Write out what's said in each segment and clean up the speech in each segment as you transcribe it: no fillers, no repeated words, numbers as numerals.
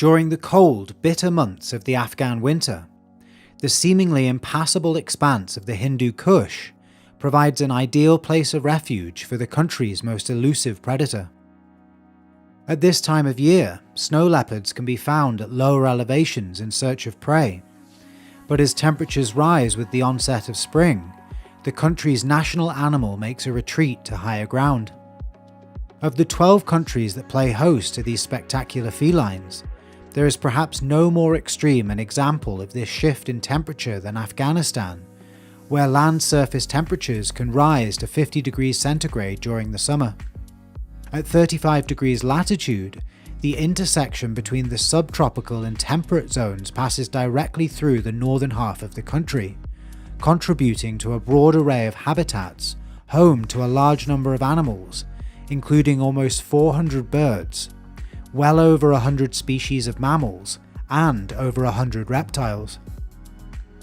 During the cold, bitter months of the Afghan winter, the seemingly impassable expanse of the Hindu Kush provides an ideal place of refuge for the country's most elusive predator. At this time of year, snow leopards can be found at lower elevations in search of prey, but as temperatures rise with the onset of spring, the country's national animal makes a retreat to higher ground. Of the 12 countries that play host to these spectacular felines, there is perhaps no more extreme an example of this shift in temperature than Afghanistan, where land surface temperatures can rise to 50 degrees centigrade during the summer. At 35 degrees latitude, the intersection between the subtropical and temperate zones passes directly through the northern half of the country, contributing to a broad array of habitats, home to a large number of animals, including almost 400 birds, well over 100 species of mammals, and over 100 reptiles.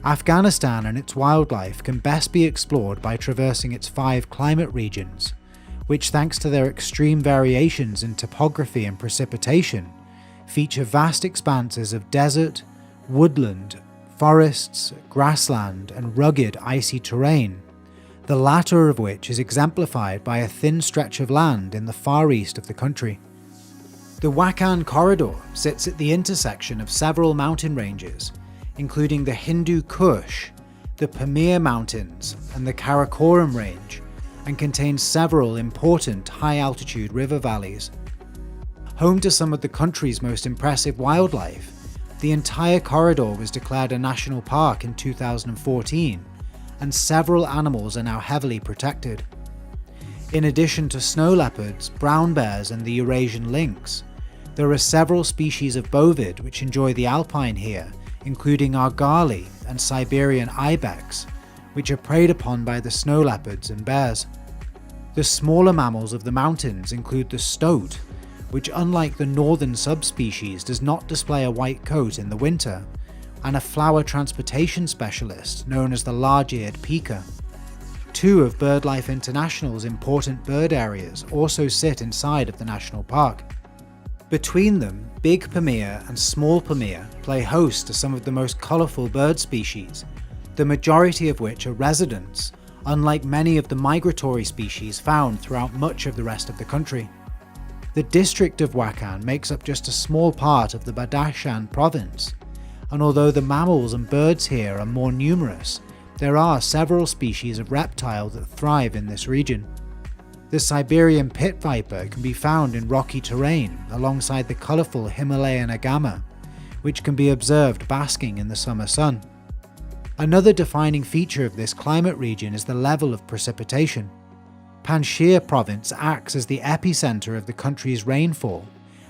Afghanistan and its wildlife can best be explored by traversing its 5 climate regions, which, thanks to their extreme variations in topography and precipitation, feature vast expanses of desert, woodland, forests, grassland, and rugged icy terrain, the latter of which is exemplified by a thin stretch of land in the far east of the country. The Wakhan corridor sits at the intersection of several mountain ranges, including the Hindu Kush, the Pamir Mountains, and the Karakoram Range, and contains several important high-altitude river valleys. Home to some of the country's most impressive wildlife, the entire corridor was declared a national park in 2014, and several animals are now heavily protected. In addition to snow leopards, brown bears, and the Eurasian lynx, there are several species of bovid which enjoy the alpine here, including argali and Siberian ibex, which are preyed upon by the snow leopards and bears. The smaller mammals of the mountains include the stoat, which, unlike the northern subspecies, does not display a white coat in the winter, and a flower transportation specialist known as the large-eared pika. 2 of BirdLife International's important bird areas also sit inside of the national park. Between them, big Pamir and small Pamir play host to some of the most colourful bird species, the majority of which are residents, unlike many of the migratory species found throughout much of the rest of the country. The district of Wakhan makes up just a small part of the Badakhshan province, and although the mammals and birds here are more numerous, there are several species of reptile that thrive in this region. The Siberian pit viper can be found in rocky terrain alongside the colourful Himalayan agama, which can be observed basking in the summer sun. Another defining feature of this climate region is the level of precipitation. Panjshir province acts as the epicenter of the country's rainfall,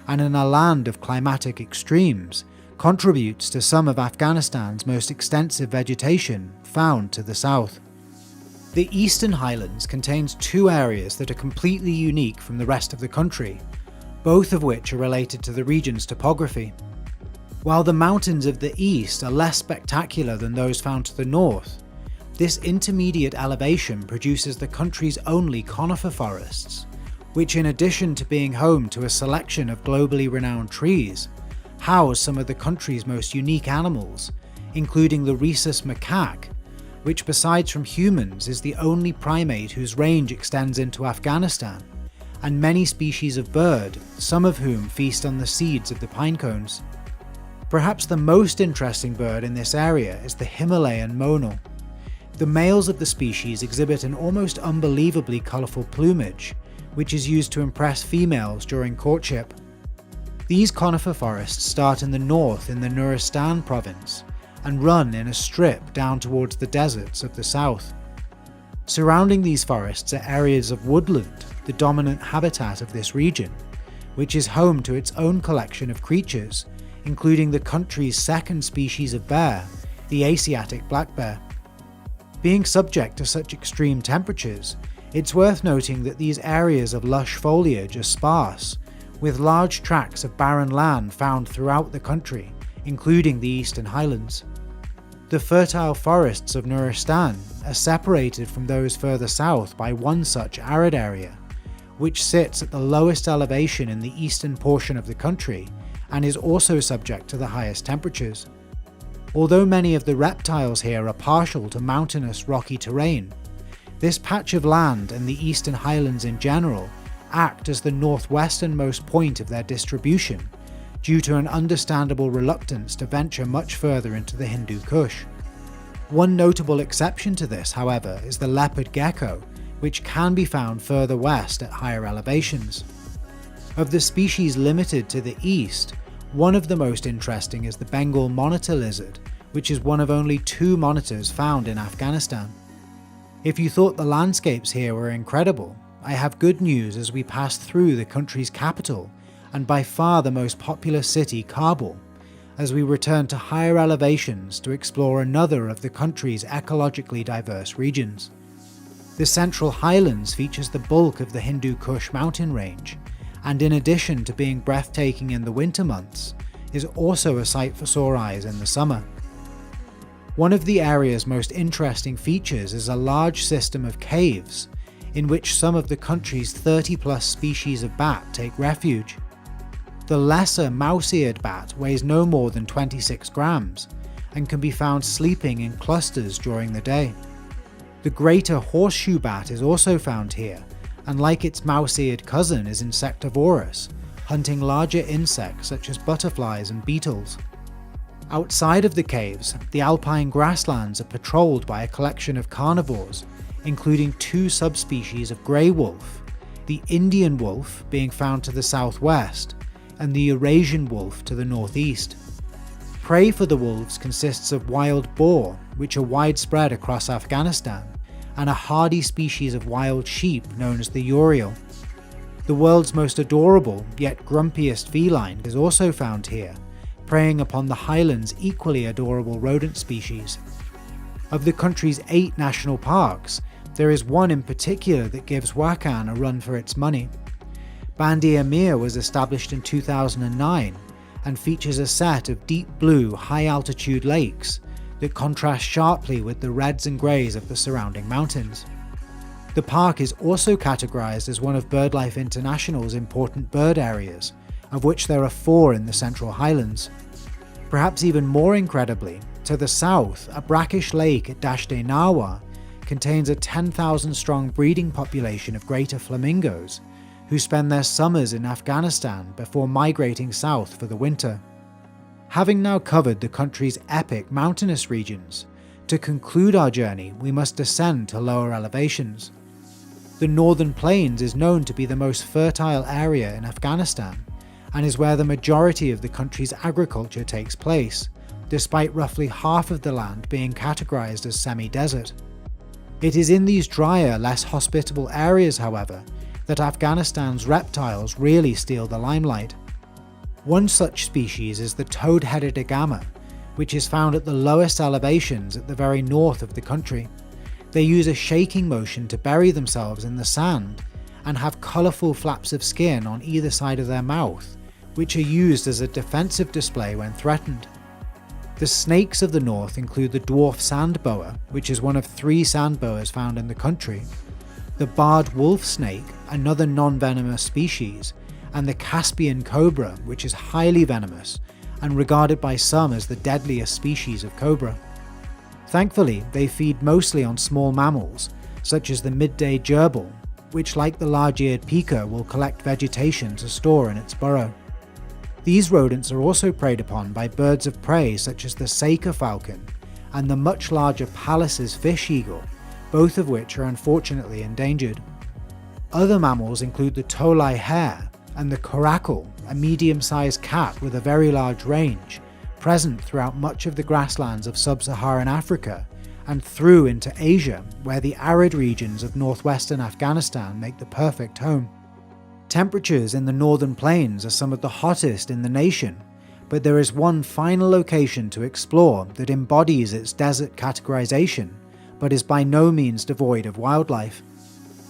and in a land of climatic extremes, contributes to some of Afghanistan's most extensive vegetation found to the south. The Eastern Highlands contains 2 areas that are completely unique from the rest of the country, both of which are related to the region's topography. While the mountains of the east are less spectacular than those found to the north, this intermediate elevation produces the country's only conifer forests, which, in addition to being home to a selection of globally renowned trees, house some of the country's most unique animals, including the rhesus macaque, which, besides from humans, is the only primate whose range extends into Afghanistan, and many species of bird, some of whom feast on the seeds of the pine cones. Perhaps the most interesting bird in this area is the Himalayan monal. The males of the species exhibit an almost unbelievably colourful plumage, which is used to impress females during courtship. These conifer forests start in the north in the Nuristan province, and run in a strip down towards the deserts of the south. Surrounding these forests are areas of woodland, the dominant habitat of this region, which is home to its own collection of creatures, including the country's second species of bear, the Asiatic black bear. Being subject to such extreme temperatures, it's worth noting that these areas of lush foliage are sparse, with large tracts of barren land found throughout the country, including the Eastern Highlands. The fertile forests of Nuristan are separated from those further south by one such arid area, which sits at the lowest elevation in the eastern portion of the country and is also subject to the highest temperatures. Although many of the reptiles here are partial to mountainous rocky terrain, this patch of land and the Eastern Highlands in general act as the northwesternmost point of their distribution, due to an understandable reluctance to venture much further into the Hindu Kush. One notable exception to this, however, is the leopard gecko, which can be found further west at higher elevations. Of the species limited to the east, one of the most interesting is the Bengal monitor lizard, which is one of only 2 monitors found in Afghanistan. If you thought the landscapes here were incredible, I have good news as we pass through the country's capital, and by far the most populous city, Kabul, as we return to higher elevations to explore another of the country's ecologically diverse regions. The Central Highlands features the bulk of the Hindu Kush mountain range, and in addition to being breathtaking in the winter months, is also a sight for sore eyes in the summer. One of the area's most interesting features is a large system of caves, in which some of the country's 30+ species of bat take refuge. The lesser mouse-eared bat weighs no more than 26 grams, and can be found sleeping in clusters during the day. The greater horseshoe bat is also found here, and like its mouse-eared cousin is insectivorous, hunting larger insects such as butterflies and beetles. Outside of the caves, the alpine grasslands are patrolled by a collection of carnivores, including 2 subspecies of grey wolf, the Indian wolf being found to the southwest, and the Eurasian wolf to the northeast. Prey for the wolves consists of wild boar, which are widespread across Afghanistan, and a hardy species of wild sheep known as the urial. The world's most adorable, yet grumpiest feline is also found here, preying upon the highlands' equally adorable rodent species. Of the country's 8 national parks, there is one in particular that gives Wakhan a run for its money. Bandi Amir was established in 2009 and features a set of deep blue, high-altitude lakes that contrast sharply with the reds and greys of the surrounding mountains. The park is also categorized as one of BirdLife International's important bird areas, of which there are 4 in the Central Highlands. Perhaps even more incredibly, to the south, a brackish lake at Dashte Nawa contains a 10,000-strong breeding population of greater flamingos, who spend their summers in Afghanistan before migrating south for the winter. Having now covered the country's epic mountainous regions, to conclude our journey we must descend to lower elevations. The northern plains is known to be the most fertile area in Afghanistan, and is where the majority of the country's agriculture takes place, despite roughly half of the land being categorized as semi-desert. It is in these drier, less hospitable areas, however, that Afghanistan's reptiles really steal the limelight. One such species is the toad-headed agama, which is found at the lowest elevations at the very north of the country. They use a shaking motion to bury themselves in the sand, and have colourful flaps of skin on either side of their mouth, which are used as a defensive display when threatened. The snakes of the north include the dwarf sand boa, which is one of 3 sand boas found in the country, the barred wolf snake, another non-venomous species, and the Caspian cobra, which is highly venomous and regarded by some as the deadliest species of cobra. Thankfully, they feed mostly on small mammals, such as the midday gerbil, which, like the large-eared pika, will collect vegetation to store in its burrow. These rodents are also preyed upon by birds of prey such as the Seika falcon and the much larger Pallas's fish eagle, both of which are unfortunately endangered. Other mammals include the tolai hare and the coracle, a medium-sized cat with a very large range, present throughout much of the grasslands of sub-Saharan Africa and through into Asia, where the arid regions of northwestern Afghanistan make the perfect home. Temperatures in the northern plains are some of the hottest in the nation, but there is one final location to explore that embodies its desert categorization, but is by no means devoid of wildlife.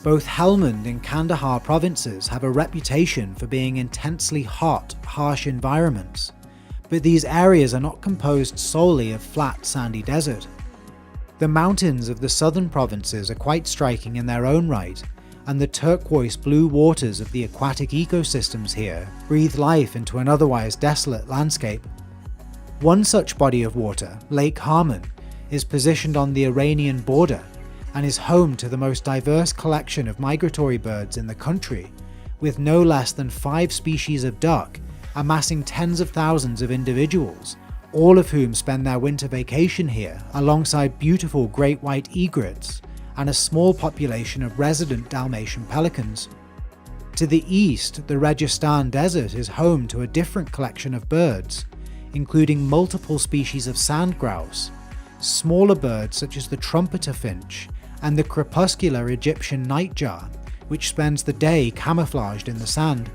Both Helmand and Kandahar provinces have a reputation for being intensely hot, harsh environments, but these areas are not composed solely of flat, sandy desert. The mountains of the southern provinces are quite striking in their own right, and the turquoise blue waters of the aquatic ecosystems here breathe life into an otherwise desolate landscape. One such body of water, Lake Harmon, is positioned on the Iranian border and is home to the most diverse collection of migratory birds in the country, with no less than 5 species of duck amassing tens of thousands of individuals, all of whom spend their winter vacation here alongside beautiful great white egrets and a small population of resident Dalmatian pelicans. To the east, the Rajasthan Desert is home to a different collection of birds, including multiple species of sand grouse, smaller birds such as the trumpeter finch and the crepuscular Egyptian nightjar, which spends the day camouflaged in the sand.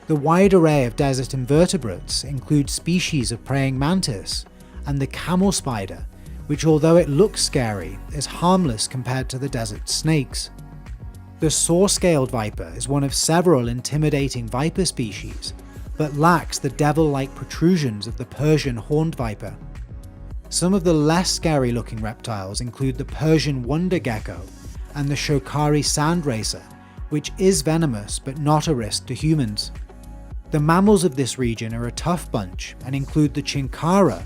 The wide array of desert invertebrates includes species of praying mantis and the camel spider, which although it looks scary, is harmless compared to the desert snakes. The saw-scaled viper is one of several intimidating viper species, but lacks the devil-like protrusions of the Persian horned viper. Some of the less scary-looking reptiles include the Persian wonder gecko and the Shokari sand racer, which is venomous but not a risk to humans. The mammals of this region are a tough bunch and include the chinkara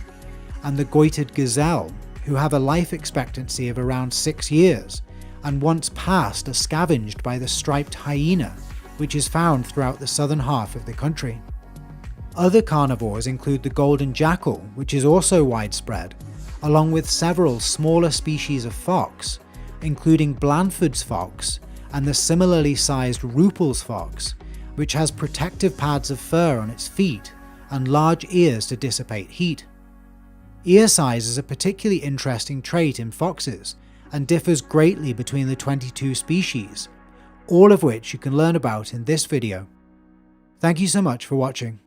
and the goited gazelle, who have a life expectancy of around 6 years, and once passed are scavenged by the striped hyena, which is found throughout the southern half of the country. Other carnivores include the golden jackal, which is also widespread, along with several smaller species of fox, including Blandford's fox and the similarly sized Ruppel's fox, which has protective pads of fur on its feet and large ears to dissipate heat. Ear size is a particularly interesting trait in foxes and differs greatly between the 22 species, all of which you can learn about in this video. Thank you so much for watching.